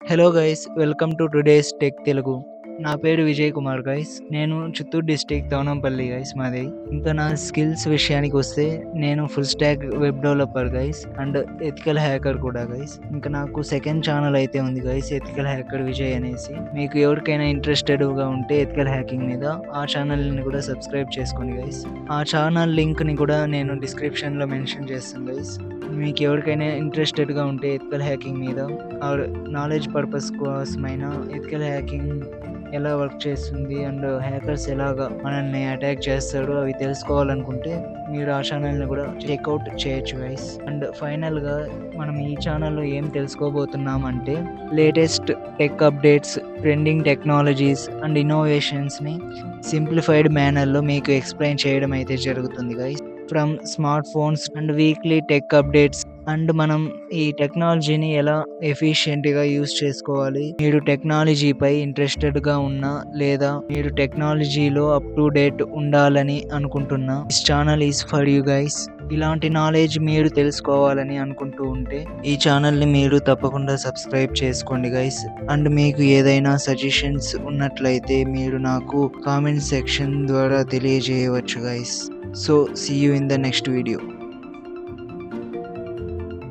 Hello guys, welcome to today's tech Telugu. నా పేరు Vijay Kumar guys. నేను చిత్తూరు డిస్ట్రిక్ట్ తవనంపల్లి గైస్ మాది. ఇంకా నా స్కిల్స్ విషయానికి వస్తే నేను full stock web developer guys and ethical hacker కూడా గైస్. ఇంకా నాకు సెకండ్ ఛానల్ అయితే ఉంది గైస్, ఎథికల్ హ్యాకర్ విజయ్ అనేసి. మీకు ఎవరికైనా ఇంట్రెస్టెడ్గా ఉంటే ఎథికల్ హ్యాకింగ్ మీద ఆ ఛానల్ని కూడా సబ్స్క్రైబ్ చేసుకోండి గైస్. ఆ ఛానల్ లింక్ని కూడా నేను డిస్క్రిప్షన్లో మెన్షన్ చేస్తాను గైస్. మీకు ఎవరికైనా ఇంట్రెస్టెడ్గా ఉంటే ఎథికల్ హ్యాకింగ్ మీద ఆర్ నాలెడ్జ్ పర్పస్ కోసమైనా ఎథికల్ హ్యాకింగ్ ఎలా వర్క్ చేస్తుంది అండ్ హ్యాకర్స్ ఎలాగా మనల్ని అటాక్ చేస్తారో అవి తెలుసుకోవాలనుకుంటే మీరు ఆ ఛానల్ని కూడా చెక్అవుట్ చేయొచ్చు గైస్. అండ్ ఫైనల్గా మనం ఈ ఛానల్లో ఏం తెలుసుకోబోతున్నామంటే latest tech updates, trending technologies and ఇన్నోవేషన్స్ని సింప్లిఫైడ్ మేనర్లో మీకు ఎక్స్ప్లెయిన్ చేయడం అయితే జరుగుతుంది guys. From smartphones and weekly tech updates and మనం ఈ టెక్నాలజీని ఎలా ఎఫిషియెంట్గా యూజ్ చేసుకోవాలి, మీరు టెక్నాలజీపై ఇంట్రెస్టెడ్గా ఉన్నా లేదా మీరు టెక్నాలజీలో అప్ టు డేట్ ఉండాలని అనుకుంటున్నా, this channel is for you guys. ఇలాంటి నాలెడ్జ్ మీరు తెలుసుకోవాలని అనుకుంటూ ఉంటే ఈ ఛానల్ని మీరు తప్పకుండా సబ్స్క్రైబ్ చేసుకోండి గైస్. అండ్ మీకు ఏదైనా సజెషన్స్ ఉన్నట్లయితే మీరు నాకు కామెంట్ సెక్షన్ ద్వారా తెలియజేయవచ్చు guys. So see you in the next video.